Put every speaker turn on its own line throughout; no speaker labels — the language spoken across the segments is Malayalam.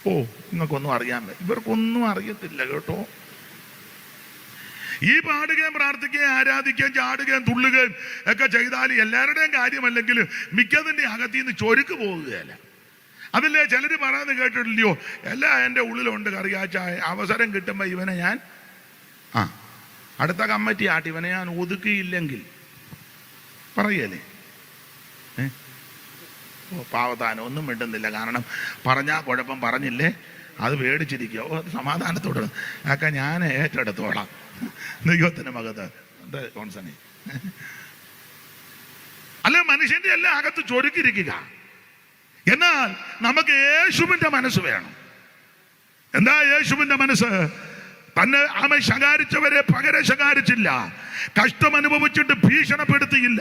ഓ, നിങ്ങൾക്കൊന്നും അറിയാൻ പറ്റും, ഇവർക്കൊന്നും അറിയത്തില്ല കേട്ടോ. ഈ പാടുകയും പ്രാർത്ഥിക്കുകയും ആരാധിക്കുകയും ചാടുകയും തുള്ളുകയും ഒക്കെ ചെയ്താൽ എല്ലാവരുടെയും കാര്യമല്ലെങ്കിൽ മിക്കതിൻ്റെ അകത്തിൽ നിന്ന് ചൊരുക്ക് പോവുകയല്ല. അതില്ലേ ചിലർ പറയുന്നത് കേട്ടിട്ടില്ലയോ, എല്ലാം എൻ്റെ ഉള്ളിലുണ്ട് കറിയാച്ച, അവസരം കിട്ടുമ്പോൾ ഇവനെ ഞാൻ അടുത്ത കമ്മിറ്റി ആട്ടി ഇവനെ ഞാൻ ഒതുക്കിയില്ലെങ്കിൽ പറയല്ലേ. പാവത്താനം ഒന്നും മിണ്ടുന്നില്ല, കാരണം പറഞ്ഞാൽ കുഴപ്പം, പറഞ്ഞില്ലേ അത് പേടിച്ചിരിക്കുക. സമാധാനത്തോട് ഒക്കെ ഞാൻ ഏറ്റെടുത്തോളാം. ദൈവത്തിന് മകത്ത് കോൺസണി അല്ല, മനുഷ്യന്റെ എല്ലാം അകത്ത് ചൊരുക്കിരിക്കുക. എന്നാൽ നമുക്ക് യേശുവിന്റെ മനസ്സ് വേണം. എന്താ യേശുവിന്റെ മനസ്സ്? തന്നെ അവൻ ശകാരിച്ചവരെ പകരം ശകാരിച്ചില്ല, കഷ്ടം അനുഭവിച്ചിട്ട് ഭീഷണപ്പെടുത്തിയില്ല.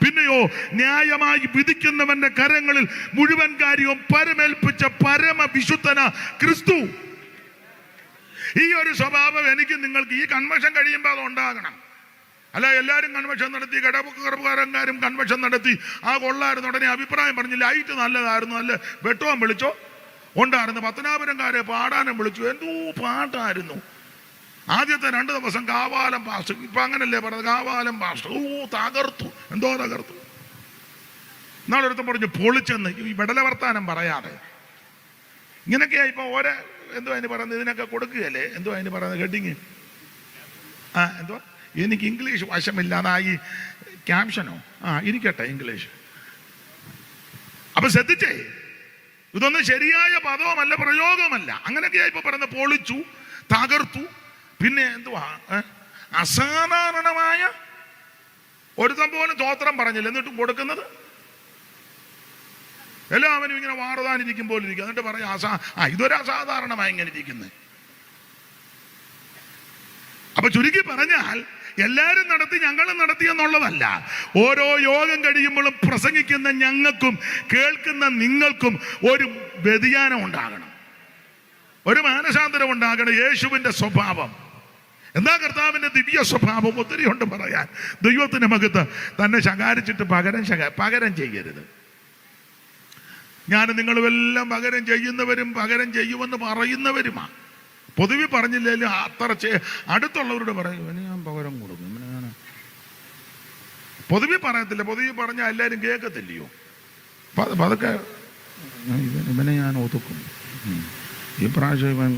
പിന്നെയോ ന്യായമായി വിധിക്കുന്നവന്റെ കരങ്ങളിൽ മുഴുവൻ കാര്യവും പരമേൽപ്പിച്ച പരമവിശുദ്ധന ക്രിസ്തു. ഈ ഒരു സ്വഭാവം എനിക്ക് നിങ്ങൾക്ക് ഈ കൺവെൻഷൻ കഴിയുമ്പോൾ അത് ഉണ്ടാകണം. അല്ല, എല്ലാവരും കൺവെൻഷൻ നടത്തി, കടപ്പുകാരന്മാരും കൺവെൻഷൻ നടത്തി, ആ കൊള്ളായിരുന്നു, ഉടനെ അഭിപ്രായം പറഞ്ഞു, ലൈറ്റ് നല്ലതായിരുന്നു, നല്ല വെട്ടവും വിളിച്ചോ ഉണ്ടായിരുന്നു, പത്തനാപുരംകാരെ പാടാനും വിളിച്ചു, എന്തോ പാട്ടായിരുന്നു. ആദ്യത്തെ 2 ദിവസം കാവാലം പാസ്റ്റർ, ഇപ്പൊ അങ്ങനല്ലേ പറഞ്ഞത്, കാവാലം പാസ്റ്റർ, തകർത്തു, എന്തോ തകർത്തു. നാളൊരുത്തം പറഞ്ഞു പൊളിച്ചെന്ന്, ഈ വെടല വർത്താനം പറയാതെ. ഇങ്ങനെയൊക്കെയാ ഇപ്പൊ ഓരോ എന്തോ അതിന് പറയുന്നത്, ഇതിനൊക്കെ കൊടുക്കുകയല്ലേ, എന്തോ അതിന് പറയുന്നത്, ഹെഡിങ് എന്തോ, എനിക്ക് ഇംഗ്ലീഷ് വശമില്ലാതായി, ക്യാപ്ഷനോ ഇരിക്കട്ടെ ഇംഗ്ലീഷ്. അപ്പൊ ശ്രദ്ധിച്ചേ, ഇതൊന്നും ശരിയായ പദവുമല്ല, പ്രയോഗമല്ല. അങ്ങനെയൊക്കെയാ ഇപ്പൊ പറയുന്നത്, പൊളിച്ചു, തകർത്തു. പിന്നെ എന്തുവാ, അസാധാരണമായ ഒരുത്തം പോലും സ്തോത്രം പറഞ്ഞില്ല, എന്നിട്ടും കൊടുക്കുന്നത് എല്ലാവരും ഇങ്ങനെ വാറുതാനിരിക്കും പോലെ ഇരിക്കും. എന്നിട്ട് പറയാം ഇതൊരു അസാധാരണമായി ഇങ്ങനെ ഇരിക്കുന്നത്. അപ്പൊ ചുരുക്കി പറഞ്ഞാൽ എല്ലാവരും നടത്തി ഞങ്ങളും നടത്തി എന്നുള്ളതല്ല. ഓരോ യോഗം കഴിയുമ്പോഴും പ്രസംഗിക്കുന്ന ഞങ്ങൾക്കും കേൾക്കുന്ന നിങ്ങൾക്കും ഒരു വ്യതിയാനം ഉണ്ടാകണം, ഒരു മാനസാന്തരം ഉണ്ടാകണം. യേശുവിന്റെ സ്വഭാവം എന്താ? കർത്താവിന്റെ ദിവ്യ സ്വഭാവം ഒത്തിരി ഉണ്ട് പറയാൻ. ദൈവത്തിന് മകത്ത് തന്നെ ശകാരിച്ചിട്ട് പകരം ചെയ്യരുത്. ഞാൻ നിങ്ങളും എല്ലാം പകരം ചെയ്യുന്നവരും പകരം ചെയ്യുമെന്ന് പറയുന്നവരുമാണ്. പൊതുവെ പറഞ്ഞില്ലേലും അത്ര അടുത്തുള്ളവരോട് പറയും, ഇവന് ഞാൻ പകരം കൊടുക്കും, ഇവന് ഞാൻ പൊതുവെ പറയത്തില്ല. പൊതുവെ പറഞ്ഞാൽ എല്ലാവരും കേൾക്കത്തില്ലയോ. അതൊക്കെ ഇവനെ ഞാൻ ഒതുക്കും, ഈ പ്രാവശ്യം ഇവൻ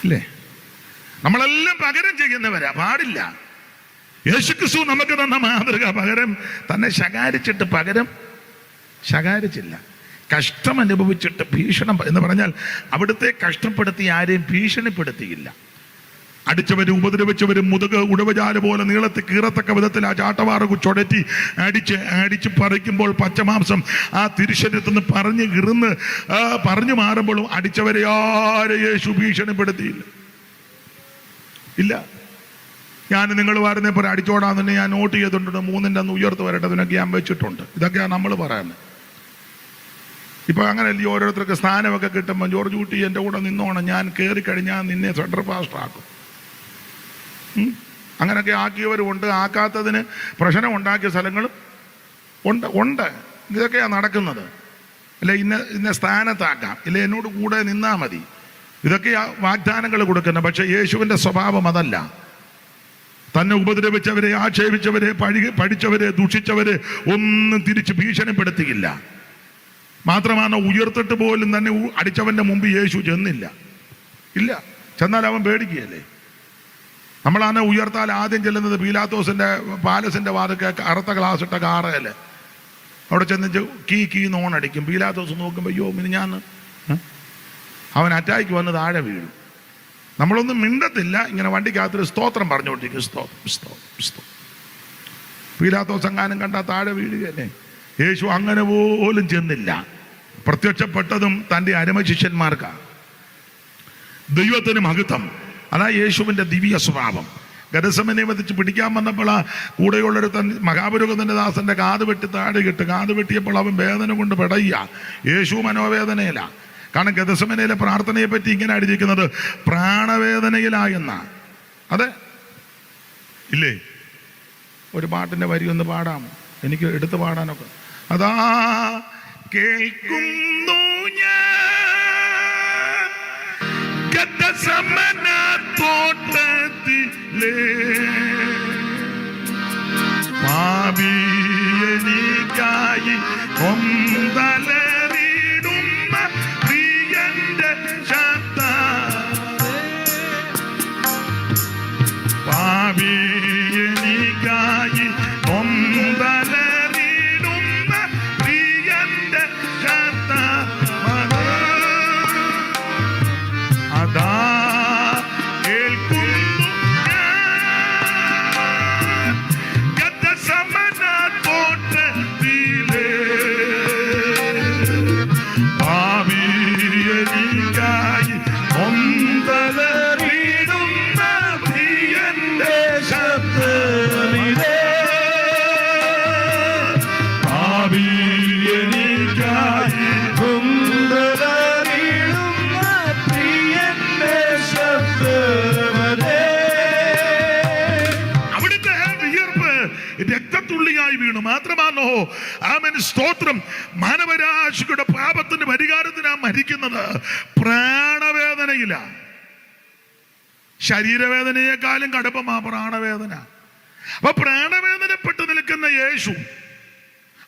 ഇല്ലേ. നമ്മളെല്ലാം പകരം ചെയ്യുന്നവരാ, പാടില്ല. യേശുക്രിസ്തു നമുക്ക് തന്ന മാതൃക, പകരം തന്നെ ശകാരിച്ചിട്ട് പകരം ശകാരിച്ചില്ല. കഷ്ടം അനുഭവിച്ചിട്ട് ഭീഷണം എന്ന് പറഞ്ഞാൽ അവിടുത്തെ കഷ്ടപ്പെടുത്തി ആരെയും ഭീഷണിപ്പെടുത്തിയില്ല. അടിച്ചവരും ഉപദ്രവിച്ചവരും മുതുക് ഉടവജാല പോലെ നീളത്തിൽ കീറത്തക്ക വിധത്തിൽ ആ ചാട്ടവാറ് ചൊടറ്റി അടിച്ച് പറിക്കുമ്പോൾ പച്ചമാംസം ആ തിരുശരീരത്തിൽ നിന്ന് പറഞ്ഞു മാറുമ്പോഴും അടിച്ചവരെ ആരെ യേശു ഭീഷണിപ്പെടുത്തിയില്ല. ഇല്ല. ഞാൻ നിങ്ങൾ വരുന്നപ്പോൾ അടിച്ചോടാൻ തന്നെ ഞാൻ നോട്ട് ചെയ്തിട്ടുണ്ട്, 3-ന്റെ അന്ന് ഉയർത്ത് വരട്ടെ, ഇതിനൊക്കെ ഞാൻ വെച്ചിട്ടുണ്ട്. ഇതൊക്കെയാണ് നമ്മൾ പറയുന്നത്. ഇപ്പൊ അങ്ങനെയല്ലേ, ഓരോരുത്തർക്ക് സ്ഥാനമൊക്കെ കിട്ടുമ്പോൾ ജോർജ് കുട്ടി എൻ്റെ കൂടെ നിന്നോണം, ഞാൻ കയറി കഴിഞ്ഞാൽ നിന്നെ സെൻട്രൽ പാസ്റ്റർ ആക്കും. അങ്ങനെയൊക്കെ ആക്കിയവരുമുണ്ട്, ആക്കാത്തതിന് പ്രശ്നം ഉണ്ടാക്കിയ സ്ഥലങ്ങളും ഉണ്ട്. ഇതൊക്കെയാണ് നടക്കുന്നത്. അല്ലെ ഇന്ന സ്ഥാനത്താക്കാം, ഇല്ല എന്നോട് കൂടെ നിന്നാ മതി, ഇതൊക്കെയാ വാഗ്ദാനങ്ങൾ കൊടുക്കുന്നത്. പക്ഷെ യേശുവിൻ്റെ സ്വഭാവം അതല്ല. തന്നെ ഉപദ്രവിച്ചവരെ, ആക്ഷേപിച്ചവരെ, പഠിച്ചവരെ, ദുഷിച്ചവരെ ഒന്നും തിരിച്ച് ഭീഷണിപ്പെടുത്തിയില്ല. മാത്രമാണ് ഉയർത്തിട്ട് പോലും തന്നെ അടിച്ചവന്റെ മുമ്പ് യേശു ചെന്നില്ല. ഇല്ല, ചെന്നാൽ അവൻ പേടിക്കുകയല്ലേ. നമ്മളാണ് ഉയർത്താൽ ആദ്യം ചെല്ലുന്നത് പീലാത്തോസിന്റെ പാലസിന്റെ വാതൊക്കെ അറുത്ത ഗ്ലാസ് ഇട്ട കാറയല്ലേ, അവിടെ ചെന്ന് കീ നോണടിക്കും. പീലാത്തോസ് നോക്കുമ്പോൾ അയ്യോ ഞാൻ അവൻ അറ്റാക്ക് വന്ന് താഴെ വീഴും. നമ്മളൊന്നും മിണ്ടത്തില്ല, ഇങ്ങനെ വണ്ടിക്കകത്തൊരു സ്തോത്രം പറഞ്ഞുകൊണ്ടിരിക്കും, സ്തോത്രം. പീലാത്തോസ് എങ്ങാനും കണ്ടാൽ താഴെ വീഴുകയല്ലേ. യേശു അങ്ങനെ പോലും ചെന്നില്ല. പ്രത്യക്ഷപ്പെട്ടതും തൻ്റെ അരമശിഷ്യന്മാർക്കാണ്. ദൈവത്തിന് മഹത്വം. അതാ യേശുവിൻ്റെ ദിവ്യ സ്വഭാവം. ഗദസമനെ വധിച്ച് പിടിക്കാൻ വന്നപ്പോൾ ആ കൂടെയുള്ളൊരു മഹാപുരോഹിതന്റെ ദാസന്റെ കാത് വെട്ടി താഴെ കിട്ട്. കാത് വെട്ടിയപ്പോൾ അവൻ വേദന കൊണ്ട് പെടയ്യ. യേശു മനോവേദനയില. കാരണം ഗദസമനയിലെ പ്രാർത്ഥനയെ പറ്റി ഇങ്ങനെ അടിച്ചിരിക്കുന്നത് പ്രാണവേദനയിലായെന്ന. അതെ ഇല്ലേ? ഒരു പാട്ടിന്റെ വരി ഒന്ന് പാടാമോ? എനിക്ക് എടുത്തു പാടാനൊക്കെ. അതാ കേൾക്കുന്നു ഞാൻ ഗദ്ദസമന തോട്ടത്തിലെ പാപിയെനിക്കായി കൊന്തലറിടുന്ന പ്രിയന്റെ ശബ്ദം പാപിയെനിക്കായി കൊന്തലറിടുന്ന പ്രിയന്റെ ശബ്ദം അതാ കേൾക്കുന്നു ഞാൻ ഗദ്ദസമന തോട്ടത്തിലെ പാപിയെനിക്കായി കൊന്തലറിടുന്ന പ്രിയന്റെ ശബ്ദമിതേ പാപിയെനിക്കായി കൊന്തലറിടുന്ന പ്രിയന്റെ ശബ്ദമിതേ. അവിടുത്തെ വിയർപ്പ് രക്തത്തുള്ളിയായി വീണു. മാത്രമാണോ ആമേൻ സ്തോത്രം, മാനവരാശിയുടെ പാപത്തിന്റെ പരിഹാരത്തിനാ മരിക്കുന്നത് പ്രാണവേദനയില്ല. ശരീരവേദനയെക്കാളും കടുപ്പമാ പ്രാണവേദന. അപ്പൊ പ്രാണവേദനപ്പെട്ട് നിൽക്കുന്ന യേശു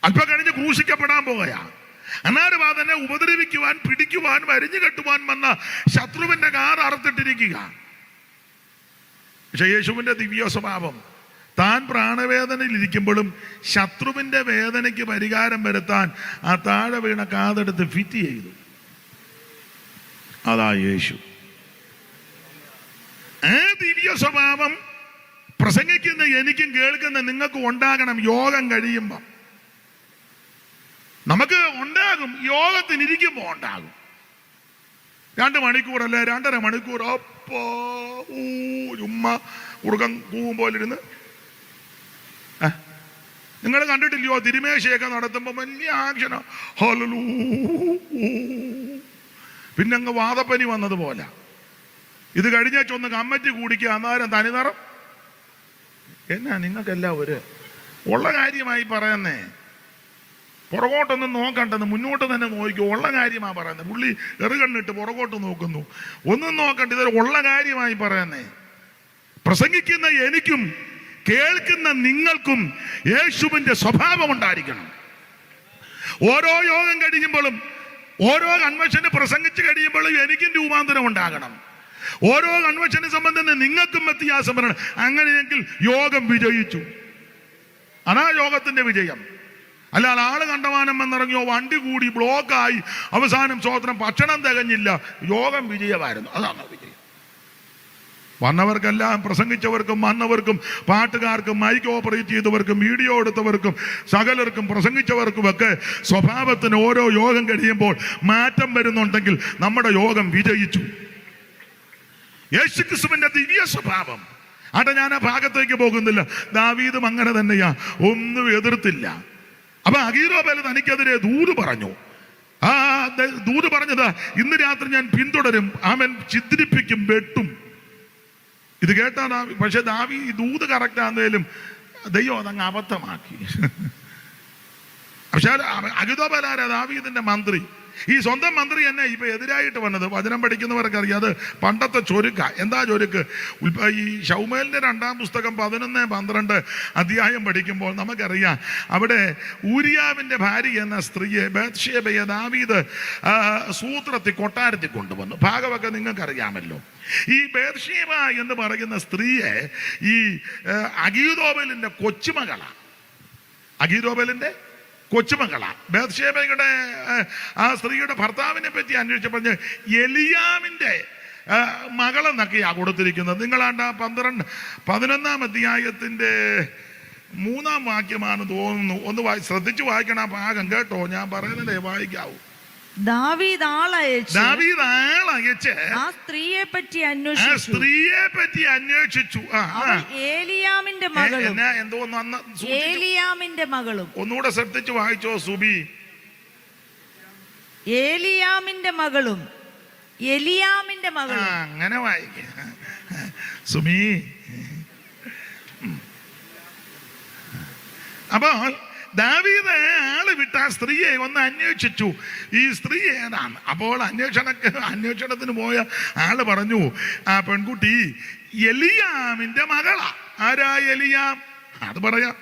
അല്പം കഴിഞ്ഞ് ക്രൂശിക്കപ്പെടാൻ പോകയാ. അനാരവാദനെ ഉപദ്രവിക്കുവാൻ, പിടിക്കുവാൻ, വരിഞ്ഞു കെട്ടുവാൻ വന്ന ശത്രുവിന്റെ കാർ അറുത്തിട്ടിരിക്കുക. പക്ഷെ യേശുവിന്റെ ദിവ്യ സ്വഭാവം താൻ പ്രാണവേദനയിൽ ഇരിക്കുമ്പോഴും ശത്രുവിന്റെ വേദനയ്ക്ക് പരിഹാരം വരുത്താൻ ആ താഴെ വീണ കാതെടുത്ത് ഫിറ്റ് ചെയ്തു. അതാ യേശു. ആ ദിവ്യ സ്വഭാവം പ്രസംഗിക്കുന്ന എനിക്കും കേൾക്കുന്ന നിങ്ങൾക്കും ഉണ്ടാകണം. യോഗം കഴിയുമ്പം നമുക്ക് ഉണ്ടാകും, യോഗത്തിനിരിക്കുമ്പോൾ ഉണ്ടാകും. 2 മണിക്കൂറല്ലേ 2.5 മണിക്കൂർ അപ്പോ ചുമ്മ ഉറുകം കൂവും പോലിരുന്ന്. നിങ്ങൾ കണ്ടിട്ടില്ലയോ തിരുമേശയൊക്കെ നടത്തുമ്പോൾ വലിയ ആക്ഷനോ, ഹോലൂ, പിന്നെ അങ്ങ് വാദപ്പനി വന്നതുപോലെ. ഇത് കഴിഞ്ഞൊന്ന് കമ്മറ്റി കൂടിക്കുക, അന്നേരം തനിനിറം. എന്നാ നിങ്ങൾക്കെല്ലാം ഒരു ഉള്ള കാര്യമായി പറയുന്നേ, പുറകോട്ടൊന്നും നോക്കണ്ടെന്ന് മുന്നോട്ട് തന്നെ നോക്കിക്കോ. ഉള്ള കാര്യമാണ് പറയുന്നത്. പുള്ളി എറുകണ്ണിട്ട് പുറകോട്ട് നോക്കുന്നു. ഒന്നും നോക്കണ്ട, ഇതൊരു ഉള്ള കാര്യമായി പറയുന്നേ. പ്രസംഗിക്കുന്ന എനിക്കും കേൾക്കുന്ന നിങ്ങൾക്കും യേശുവിന്റെ സ്വഭാവം ഉണ്ടായിരിക്കണം. ഓരോ യോഗം കഴിയുമ്പോഴും, ഓരോ കൺവെൻഷന് പ്രസംഗിച്ച് കഴിയുമ്പോഴും എനിക്കും രൂപാന്തരം ഉണ്ടാകണം. ഓരോ കൺവെൻഷനെ സംബന്ധിച്ച് നിങ്ങൾക്കും വ്യത്യാസം വരണം. അങ്ങനെയെങ്കിൽ യോഗം വിജയിച്ചു. അതാ യോഗത്തിന്റെ വിജയം. അല്ലാതെ ആള് കണ്ടമാനം വന്നിറങ്ങിയോ, വണ്ടി കൂടി ബ്ലോക്കായി, അവസാനം സ്വോത്രം ഭക്ഷണം തികഞ്ഞില്ല, യോഗം വിജയമായിരുന്നു. അതാണ് വിജയം. വന്നവർക്കെല്ലാം, പ്രസംഗിച്ചവർക്കും വന്നവർക്കും പാട്ടുകാർക്കും മൈക്ക് ഓപ്പറേറ്റ് ചെയ്തവർക്കും വീഡിയോ എടുത്തവർക്കും സകലർക്കും പ്രസംഗിച്ചവർക്കുമൊക്കെ സ്വഭാവത്തിന് ഓരോ യോഗം കഴിയുമ്പോൾ മാറ്റം വരുന്നുണ്ടെങ്കിൽ നമ്മുടെ യോഗം വിജയിച്ചു. യേശുക്രിസ്തുവിന്റെ ദിവ്യ സ്വഭാവം. അവിടെ ഞാൻ ആ ഭാഗത്തേക്ക് പോകുന്നില്ല. ദാവീദും അങ്ങനെ തന്നെയാ, ഒന്നും എതിർത്തില്ല. അപ്പൊ അഗീറോബേൽ തനിക്കെതിരെ ദൂത് പറഞ്ഞു. ആ ദൂത് പറഞ്ഞത്, ഇന്ന് രാത്രി ഞാൻ പിന്തുടരും, അവൻ ചിത്രിപ്പിക്കും, വെട്ടും. ഇത് കേട്ടാ പക്ഷെ ദാവീദ് ഈ ദൂത് കറക്റ്റ് ആണെന്നേലും ദൈവം അതങ്ങ് അബദ്ധമാക്കി. പക്ഷെ അഗീറോബേലാരാ? ദാവീദിന്റെ മന്ത്രി. ഈ സ്വന്തം മന്ത്രി തന്നെ ഇപ്പൊ എതിരായിട്ട് വന്നത്. വചനം പഠിക്കുന്നവർക്ക് അറിയാം, അത് പണ്ടത്തെ ചൊരുക്ക. എന്താ ചൊരുക്ക്? ഈ ശൗമേലിന്റെ 2-ാം പുസ്തകം 11-12 അധ്യായം പഠിക്കുമ്പോൾ നമുക്കറിയാം, അവിടെ ഊരിയാവിന്റെ ഭാര്യ എന്ന സ്ത്രീയെ, ബത്ശേബയെ, ദാവീദ് സൂത്രത്തിൽ കൊട്ടാരത്തിൽ കൊണ്ടുവന്നു. ഭാഗമൊക്കെ നിങ്ങൾക്കറിയാമല്ലോ. ഈ ബത്ശേബ എന്ന് പറയുന്ന സ്ത്രീയെ ഈ അഗീറോബേലിന്റെ കൊച്ചുമകളാ. അഗീറോബേലിന്റെ കൊച്ചുമകളാ. ബത്ശേബയുടെ ആ സ്ത്രീയുടെ ഭർത്താവിനെ പറ്റി അന്വേഷിച്ചപ്പോൾ എലിയാമിന്റെ മകളെന്നൊക്കെയാ കൊടുത്തിരിക്കുന്നത്. നിങ്ങളാണ്ട് 11-ാം അധ്യായത്തിന്റെ 3-ാം വാക്യമാണ് തോന്നുന്നു. ഒന്ന് ശ്രദ്ധിച്ചു വായിക്കണം ആ ഭാഗം കേട്ടോ. ഞാൻ പറയുന്നതേ വായിക്കാവൂ.
ദാവീദ് ആളയച്ച്
ആ
സ്ത്രീയെ പറ്റി
അന്വേഷിച്ചു.
ഏലിയാമിന്റെ മകളും ഏലിയാമിന്റെ മകളും.
ഒന്നുകൂടെ ശ്രദ്ധിച്ചു വായിച്ചോ സുബി.
ഏലിയാമിന്റെ മകളും
അങ്ങനെ വായിക്ക സുമി. അപ്പോൾ ദാവീദ് ആള് വിട്ട ആ സ്ത്രീയെ ഒന്ന് അന്വേഷിച്ചു, ഈ സ്ത്രീ ഏതാണ്. അപ്പോൾ അന്വേഷണത്തിന് പോയ ആള് പറഞ്ഞു, ആ പെൺകുട്ടി എലിയാമിന്റെ മകളാ. ആരാ എലിയാം? അത് പറയാം.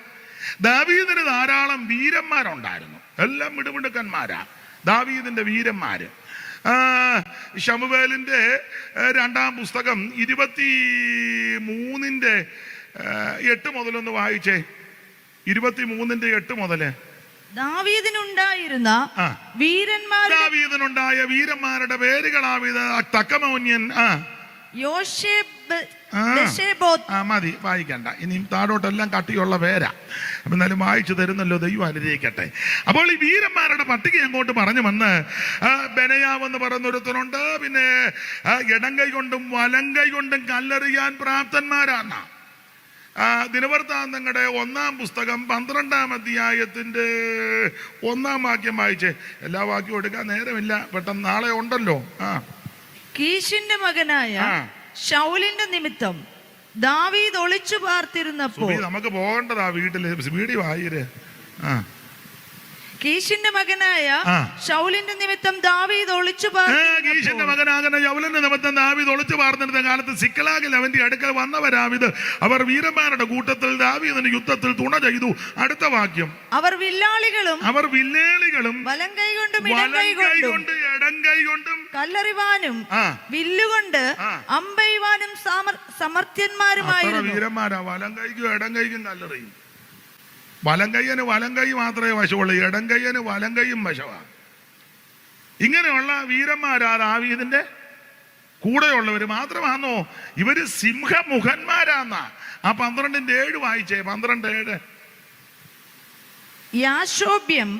ദാവീദിന് ധാരാളം വീരന്മാരുണ്ടായിരുന്നു, എല്ലാം മിടുമിടുക്കന്മാരാ ദാവീദിന്റെ വീരന്മാര്. ശമൂവേലിന്റെ 2-ാം പുസ്തകം 23:8 മുതലൊന്ന് വായിച്ചേ. 23:8 മുതല്.
ദാവീദിനുണ്ടായിരുന്ന
ദാവീദിനുണ്ടായ വീരന്മാരുടെ പേരുകളാവിത്. തക്കമോന്യൻ, മതി, വായിക്കണ്ട. ഇനിയും താഴോട്ടെല്ലാം കട്ടിയുള്ള പേരാ. അപ്പൊ എന്നാലും വായിച്ചു തരുന്നല്ലോ, ദൈവം അനുഗ്രഹിക്കട്ടെ. അപ്പോൾ ഈ വീരന്മാരുടെ പട്ടിക അങ്ങോട്ട് പറഞ്ഞു വന്ന്, ബെനയാവ് എന്ന് പറയുന്നൊരുത്തനുണ്ട്. പിന്നെ ഇടം കൈ കൊണ്ടും വലം കൈ കൊണ്ടും കല്ലെറിയാൻ പ്രാപ്തന്മാരാണ്. ദിനവൃത്താന്തങ്ങളുടെ 1-ാം പുസ്തകം 12-ാം അധ്യായത്തിന്റെ 1-ാം വാക്യം വായിച്ചേ. എല്ലാ വാക്യവും എടുക്കാൻ നേരമില്ല, പെട്ടെന്ന് നാളെ ഉണ്ടല്ലോ.
കീശിന്റെ മകനായ ശൗലിന്റെ നിമിത്തം ദാവീദ് ഒളിച്ചു പാർത്തിരുന്നപ്പോൾ,
നമുക്ക് പോകേണ്ടതാ വീട്ടില്, വീഡിയോ ആയിര്.
കീശിന്റെ മകനായ ശൗലിന്റെ നിമിത്തം ദാവീദ് ഒളിച്ചു
കീശിന്റെ മകനാകുന്ന ശൗലിന്റെ നിമിത്തം ദാവീദ് ഒളിച്ചു പാർത്തിരുന്ന കാലത്ത് സിക്ലാഗിൽ അവന്റെ അടുക്കൽ വന്നവരാവിത്. അവർ വീരന്മാരുടെ കൂട്ടത്തിൽ ദാവീദിന് യുദ്ധത്തിൽ തുണ ചെയ്തു. അടുത്ത വാക്യം.
അവർ വില്ലാളികളും
വലം കൈ കൊണ്ടും ഇടം കൈ കൊണ്ടും
കല്ലെറിവാനും വില്ലുകൊണ്ട് അമ്പെയ്യുവാനും സമർത്ഥ്യന്മാരുമായിരുന്നു.
വീരന്മാരാ. വലം കൈക്കും ഇടം കൈക്കും കല്ലെറിയും. വലം കയ്യന് വലം കൈ മാത്രമേ വശമുള്ളൂ, ഇടം കയ്യന് വലം കൈയും വശമാണ്. ഇങ്ങനെയുള്ള വീരന്മാരാ ദാവീദിന്റെ കൂടെയുള്ളവർ മാത്രമാണോ? ഇവര് സിംഹമുഖന്മാരാന്നാ. ആ 12:7 വായിച്ചേ. 12:7.
യാശോബ്യം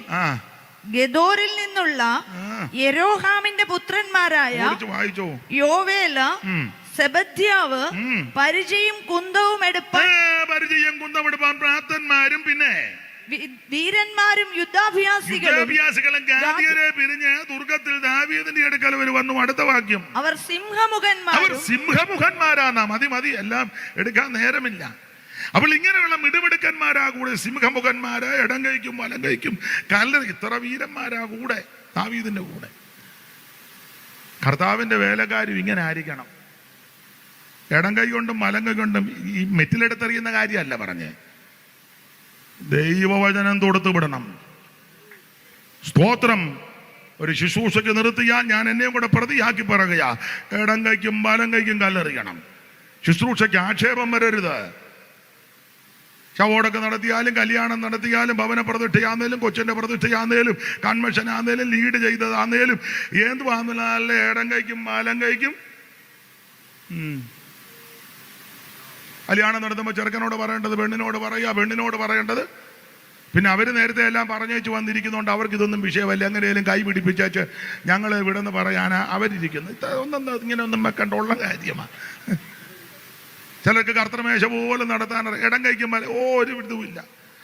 ഗദോരിൽ നിന്നുള്ള യെരോഹാമിന്റെ പുത്രന്മാരായ യോവേല, സെബദ്യാവ് പരിചയും കുന്തവും എടുപ്പാൻ
പ്രാപ്തന്മാരും, പിന്നെ
വീരന്മാരും യുദ്ധാഭ്യാസികളും
ഗാദിയരെ പിരിഞ്ഞ് ദുർഗത്തിൽ ദാവീദിന്റെ അടുക്കൽ വന്നു. അടുത്ത വാക്യം.
അവർ
സിംഹമുഖന്മാരാണ്. മതി, എല്ലാം എടുക്കാൻ നേരമില്ല. അപ്പോൾ ഇങ്ങനെയുള്ള മിടുമിടുക്കന്മാരാ കൂടെ, സിംഹമുഖന്മാര്, ഇടം കൈക്കും വലം കൈക്കും കല്ലെറി. ഇത്ര വീരന്മാരാ കൂടെ ദാവീദിന്റെ കൂടെ. കർത്താവിന്റെ വേലക്കാരും ഇങ്ങനെ ആയിരിക്കണം. ഇടം കൈ കൊണ്ടും വലം കൈ കൊണ്ടും ഈ മെറ്റിലെടുത്തെറിയുന്ന കാര്യമല്ല പറഞ്ഞേ, ദൈവവചനം തൊടുത്തു വിടണം. സ്തോത്രം. ഒരു ശുശ്രൂഷയ്ക്ക് നിർത്തിയാൽ ഞാൻ എന്നെയും കൂടെ പ്രതിയാക്കി പറയുകയാ, ഇടം കൈക്കും വലം കൈക്കും കല്ലെറിയണം. ശുശ്രൂഷയ്ക്ക് ആക്ഷേപം വരരുത്. ശവോടൊക്കെ നടത്തിയാലും, കല്യാണം നടത്തിയാലും, ഭവന പ്രതിഷ്ഠയാന്നേലും, കൊച്ചിന്റെ പ്രതിഷ്ഠയാന്നേലും, കൺവെൻഷൻ ആന്നേലും, ലീഡ് ചെയ്തതാന്നേലും, എന്തുവാന്നല്ല ഇടം കൈക്കും വലം കൈക്കും. കല്യാണം നടത്തുമ്പോൾ ചെറുക്കനോട് പറയേണ്ടത് പെണ്ണിനോട് പറയുക, പെണ്ണിനോട് പറയേണ്ടത്. പിന്നെ അവർ നേരത്തെ എല്ലാം പറഞ്ഞേച്ച് വന്നിരിക്കുന്നതുകൊണ്ട് അവർക്ക് ഇതൊന്നും വിഷയമല്ല. എങ്ങനെയും കൈ പിടിപ്പിച്ചേച്ച് ഞങ്ങൾ ഇവിടെ നിന്ന് പറയാനാ അവരിയ്ക്കുന്നു. ഇങ്ങനെ ഒന്നും വെക്കേണ്ട ഉള്ള കാര്യമാണ്. ചിലർക്ക് കർത്തൃമേശ പോലും നടത്താൻ ഇടം കഴിക്കും ഒരു ഇതുമില്ല.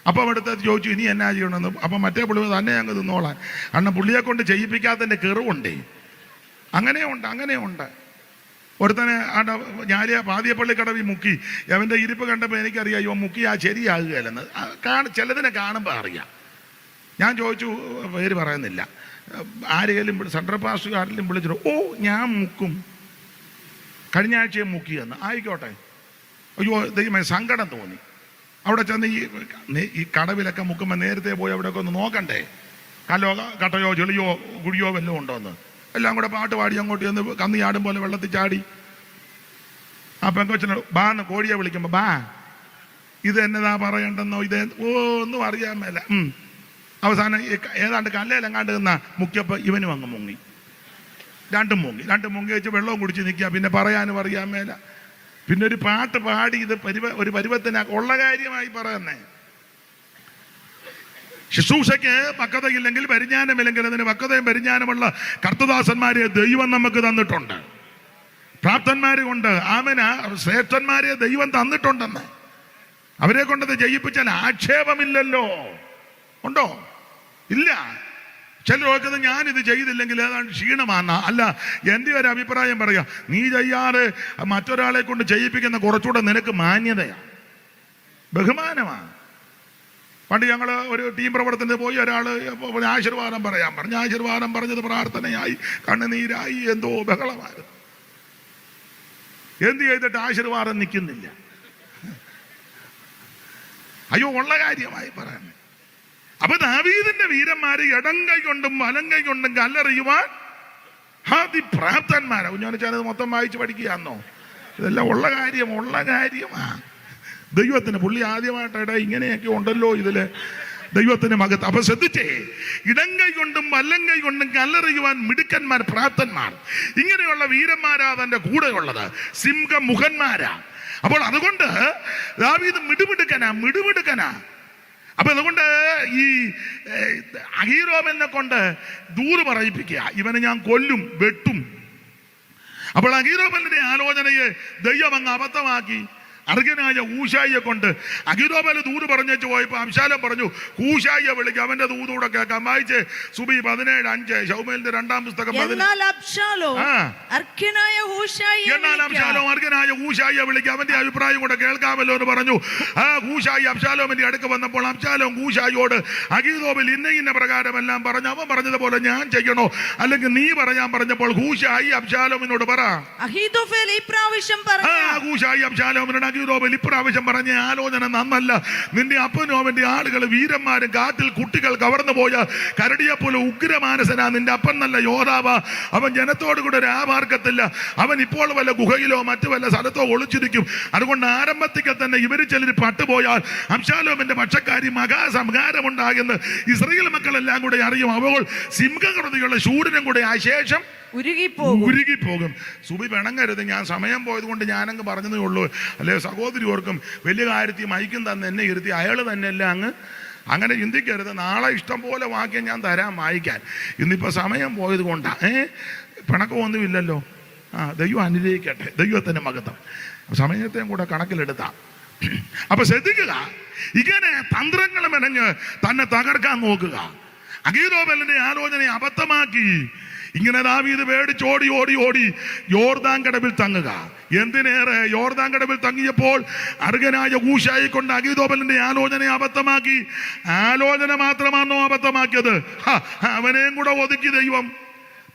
അപ്പം അടുത്ത് ചോദിച്ചു ഇനി എന്നാ ചെയ്യണമെന്ന്. അപ്പം മറ്റേ പുള്ളി തന്നെ ഞങ്ങൾ തിന്നോളാൻ. കാരണം പുള്ളിയെ കൊണ്ട് ചെയ്യിപ്പിക്കാത്തതിൻ്റെ കെറുവുണ്ടേ. അങ്ങനെയുണ്ട്. ഒരുത്തനെ ഞാലിയ പാതിയപ്പള്ളിക്കടവിൽ മുക്കി. അവൻ്റെ ഇരിപ്പ് കണ്ടപ്പോൾ എനിക്കറിയാം ഇവ മുക്കി ശരിയാകുകയല്ലെന്ന്. ചിലതിനെ കാണുമ്പോൾ അറിയാം. ഞാൻ ചോദിച്ചു, പേര് പറയുന്നില്ല, ആരെങ്കിലും സെൻട്രൽ പാസ്റ്റ് ആരെങ്കിലും വിളിച്ചിട്ട് ഞാൻ മുക്കും, കഴിഞ്ഞ ആഴ്ചയെ മുക്കിയെന്ന്. ആയിക്കോട്ടെ. അയ്യോ ദൈവമേ, സങ്കടം തോന്നി. അവിടെ ചെന്ന് ഈ കടവിലൊക്കെ മുക്കുമ്പോൾ നേരത്തെ പോയി അവിടെയൊക്കെ ഒന്ന് നോക്കണ്ടേ, കല്ലോ കട്ടയോ ചെളിയോ കുഴിയോ വല്ലതും ഉണ്ടോയെന്ന്. എല്ലാം കൂടെ പാട്ട് പാടി അങ്ങോട്ട് ചെന്ന് കന്നി ചാടും പോലെ വെള്ളത്തിൽ ചാടി. ആ പെങ്കൊച്ചിനോട് ബാ എന്ന് കോഴിയെ വിളിക്കുമ്പോൾ ബാ, ഇത് എന്നതാ പറയണ്ടെന്നോ, ഒന്നും അറിയാൻ മേല. അവസാനം ഏതാണ്ട് കല്ലേലെങ്ങാണ്ട് നിന്ന മുക്കിയപ്പോൾ ഇവനും അങ്ങ് മുങ്ങി. രണ്ടും മുങ്ങി വെച്ച് വെള്ളവും കുടിച്ച് നിൽക്കുക. പിന്നെ പറയാനും അറിയാൻ മേല. പിന്നെ ഒരു പാട്ട് പാടി ഇത് ഒരു പരുവത്തിന് ഉള്ള കാര്യമായി പറയുന്നേ. ശുശ്രൂഷയ്ക്ക് പക്വതയില്ലെങ്കിൽ, പരിജ്ഞാനമില്ലെങ്കിൽ അതിന് പക്വതയും പരിജ്ഞാനമുള്ള കർത്തദാസന്മാരെ ദൈവം നമുക്ക് തന്നിട്ടുണ്ട്. പ്രാപ്തന്മാരെ കൊണ്ട് ശ്രേഷ്ഠന്മാരെ ദൈവം തന്നിട്ടുണ്ടെന്ന്. അവരെ കൊണ്ടത് ജയിപ്പിച്ചാൽ ആക്ഷേപമില്ലല്ലോ. ഉണ്ടോ? ഇല്ല. ചിലർ ഓർക്കുന്നത് ഞാനിത് ചെയ്തില്ലെങ്കിൽ ഏതാണ്ട് ക്ഷീണമാണ്. അല്ല, എൻ്റെ ഒരു അഭിപ്രായം പറയാം, നീ ചെയ്യാതെ മറ്റൊരാളെ കൊണ്ട് ചെയ്യിപ്പിക്കുന്ന കുറച്ചുകൂടെ നിനക്ക് മാന്യതയാണ്, ബഹുമാനമാണ്. പണ്ട് ഞങ്ങൾ ഒരു ടീം പ്രവർത്തനത്തിന് പോയി, ഒരാൾ ആശീർവാദം പറയാൻ പറഞ്ഞു. ആശീർവാദം പറഞ്ഞത് പ്രാർത്ഥനയായി, കണ്ണുനീരായി, എന്തോ ബഹളമായിരുന്നു. എന്ത് ചെയ്തിട്ട് ആശീർവാദം നിൽക്കുന്നില്ല. അയ്യോ, ഉള്ള കാര്യമായി പറയാൻ. അപ്പൊ ദാവീദിന്റെ വീരന്മാര് ഇടം കൈ കൊണ്ടും വലം കൈ കൊണ്ടും കല്ലെറിയുവാൻ പ്രാപ്തന്മാരാ. കുഞ്ഞോനിച്ചാനത് മൊത്തം വായിച്ച് പഠിക്കുകയാന്നോ? ഇതെല്ലാം ഉള്ള കാര്യമാ. ദൈവത്തിന് പുള്ളി ആദ്യമായിട്ടാ ഇങ്ങനെയൊക്കെ ഉണ്ടല്ലോ ഇതില്. ദൈവത്തിന് മകത്ത്. അപ്പൊ ശ്രദ്ധിച്ചേ, ഇടം കൈ കൊണ്ടും വലം കൈ കൊണ്ടും കല്ലെറിയുവാൻ മിടുക്കന്മാർ, പ്രാപ്തന്മാർ, ഇങ്ങനെയുള്ള വീരന്മാരാ തന്റെ കൂടെ ഉള്ളത്. സിംഹമുഖന്മാരാ. അപ്പോൾ അതുകൊണ്ട് ദാവീദ് മിടുമിടുക്കനാ. അപ്പൊ അതുകൊണ്ട് ഈ അഹീരോബലിനെ കൊണ്ട് ദൂറ് പറയിപ്പിക്കുക, ഇവനെ ഞാൻ കൊല്ലും, വെട്ടും. അപ്പോൾ അഹീരോബലിന്റെ ആലോചനയെ ദൈവം അങ്ങ് അബദ്ധമാക്കി. അർഗനായ ഊശായിയെ കൊണ്ട് അഹീരോബൽ ദൂത് പറഞ്ഞു പോയപ്പോ അബ്ശാലോം പറഞ്ഞു, കൂശായിയെ വിളിക്കുക, അവന്റെ ദൂതൂടെ കേൾക്കാം. വായിച്ച് സുബി 17:5, ശമൂവേലിന്റെ 2-ാം പുസ്തകം.
എന്നാൽ അബ്ശാലോം അർഗനായ ഊശായിയെ വിളിക്കുക, അവന്റെ അഭിപ്രായം കൂടെ കേൾക്കാമല്ലോ എന്ന് പറഞ്ഞു. കൂശായി അബ്ശാലോമിന്റെ അടുക്ക് വന്നപ്പോൾ അബ്ശാലോം കൂശായിയോട് അഹീതോബൽ ഇന്ന പ്രകാരമെല്ലാം പറഞ്ഞു. അവൻ പറഞ്ഞതുപോലെ ഞാൻ ചെയ്യണോ അല്ലെങ്കിൽ നീ പറയാൻ പറഞ്ഞപ്പോൾ കൂശായി അബ്ശാലോമിനോട് പറ. അഹീതോഫേൽ ഇപ്രാവശ്യം പറഞ്ഞു.
കൂശായി അബ്ശാലോമിനോട് അഹീതോഫേൽ ഇപ്രാവശ്യം പറഞ്ഞ ആലോചന നന്നല്ല. നിന്റെ അപ്പനും അവന്റെ ആളുകൾ വീരന്മാരും കാട്ടിൽ കുട്ടികൾ കവർന്നു പോയ കരടിയെ പോലെ ഉഗ്രമാനസനാ. നിന്റെ അപ്പൻ നല്ല യോദ്ധാവാ. അവൻ ജനത്തോടു കൂടെ രാമാർക്കത്തില്ല. അവൻ ഇപ്പോൾ വല്ല ഗുഹയിലോ മറ്റു വല്ല സ്ഥലത്തോ ഒളിച്ചിരിക്കും. അതുകൊണ്ട് ആരംഭത്തിക്ക് തന്നെ ഇവര് ചിലർ പട്ടുപോയാൽ അബ്ശാലോമിന്റെ പക്ഷക്കാരി മഹാസംഹാരമുണ്ടാകുന്ന ഇസ്രായേൽ മക്കളെല്ലാം കൂടെ അറിയും. അവൾ സിംഹകൃതിയുള്ള ശൂരനും കൂടെ ആ ശേഷം ഉരുകിപ്പോകും. സുബി പിണങ്ങരുത്, ഞാൻ സമയം പോയത് കൊണ്ട് ഞാനങ്ങ് പറഞ്ഞതേ ഉള്ളൂ. അല്ലെ സഹോദരി ഓർക്കും, വലിയ കാര്യത്തിൽ മൈക്കും തന്നെ എന്നെ ഇരുത്തി അയാൾ തന്നെയല്ല അങ്ങ്. അങ്ങനെ ചിന്തിക്കരുത്. നാളെ ഇഷ്ടം പോലെ വാക്യം ഞാൻ തരാം വായിക്കാൻ. ഇന്നിപ്പോൾ സമയം പോയത് കൊണ്ടാ. പിണക്കമൊന്നുമില്ലല്ലോ. ദൈവം അനുഗ്രഹിക്കട്ടെ. ദൈവത്തിന്റെ മഹത്വം. സമയത്തെയും കൂടെ കണക്കിലെടുത്താം. അപ്പൊ ശ്രദ്ധിക്കുക, ഇങ്ങനെ തന്ത്രങ്ങൾ മെനഞ്ഞ് തന്നെ തകർക്കാൻ നോക്കുക. അഹീതോഫേലിന്റെ ആലോചനയെ അബദ്ധമാക്കി ഇങ്ങനെ ദാവീദ് പേടിച്ചോടി യോർദാൻ കടവിൽ തങ്ങുക. എന്തിനേറെ, യോർദാൻ കടവിൽ തങ്ങിയപ്പോൾ അർഗനായ ഊശായെ കൊണ്ട് അഹീതോഫേലിന്റെ ആലോചനയെ അബദ്ധമാക്കി. ആലോചന മാത്രമാണോ അബദ്ധമാക്കിയത്? അവനെയും കൂടെ ഒതുക്കി ദൈവം.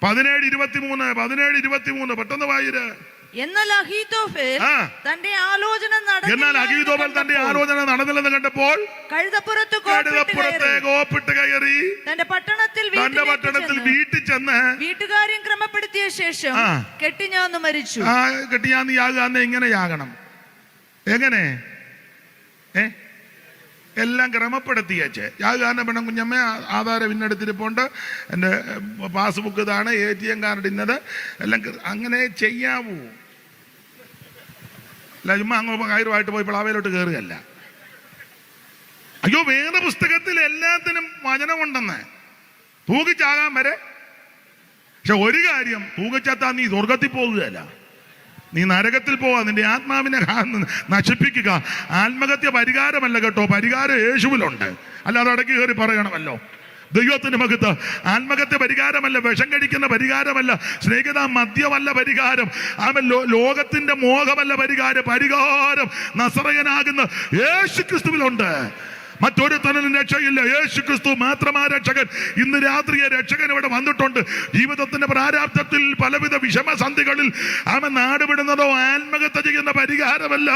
17:23 പെട്ടെന്ന് വായിര്.
എന്നാൽ അഹീതോഫേൽ തന്റെ ആലോചന
നടന്നില്ലെന്ന് കണ്ടപ്പോൾ
കഴുതപ്പുറത്ത്
കോപ്പിട്ട് കയറി
തന്റെ പട്ടണത്തിൽ
വീട്ടിൽ ചെന്ന്
വീട്ടുകാര്യം ക്രമപ്പെടുത്തിയ ശേഷം കെട്ടിഞ്ഞാന്ന് മരിച്ചു.
കെട്ടിഞ്ഞാന്ന് യാകാന്ന് എങ്ങനെ യാകണം? എങ്ങനെ? എല്ലാം ക്രമപ്പെടുത്തിയച്ച് യാകാന്റെ പെണ്ണം കുഞ്ഞമ്മ ആധാരം ഇന്നെടുത്തിരിപ്പുണ്ട്, എൻ്റെ പാസ്ബുക്ക് ഇതാണ്, ATM കാർഡ് ഇന്നത്, എല്ലാം അങ്ങനെ ചെയ്യാവൂ. അല്ല ചുമ്മാ അങ്ങ് കയറുമായിട്ട് പോയി പ്ലാവയിലോട്ട് കയറുകയല്ല. അയ്യോ, വേദപുസ്തകത്തിൽ എല്ലാത്തിനും വചനമുണ്ടെന്ന്. തൂക്കിച്ചാകാൻ വരെ. പക്ഷെ ഒരു കാര്യം, തൂക്കിച്ചാത്താൻ നീ സ്വർഗത്തിൽ പോകുകയല്ല, നീ നരകത്തിൽ പോവാ. നിന്റെ ആത്മാവിനെ നശിപ്പിക്കുക. ആത്മഹത്യ പരിഹാരമല്ല കേട്ടോ, പരിഹാരം യേശുവിലുണ്ട്. അല്ലാതെ അടക്കി കയറി പറയണമല്ലോ. ദൈവത്തിന് മഹത്വം. ആത്മഹത്യ പരിഹാരമല്ല, വിഷം കഴിക്കുന്ന പരിഹാരമല്ല, സ്നേഹിത മദ്യമല്ല പരിഹാരം, ലോകത്തിന്റെ മോഹമല്ല പരിഹാരം നസറയനാകുന്ന യേശു ക്രിസ്തുവിലുണ്ട്. മറ്റൊരു തനലും രക്ഷയില്ല. യേശു ക്രിസ്തു മാത്രമാ രക്ഷകൻ. ഇന്ന് രാത്രിയെ രക്ഷകൻ ഇവിടെ വന്നിട്ടുണ്ട്. ജീവിതത്തിന്റെ പ്രാരാബ്ധത്തിൽ പലവിധ വിഷമസന്ധികളിൽ അവൻ നാടുവിടുന്നതോ ആത്മഹത്യ ചെയ്യുന്ന പരിഹാരമല്ല.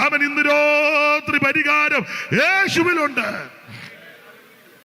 അവൻ ഇന്ന് രാത്രി പരിഹാരം യേശുവിലുണ്ട്.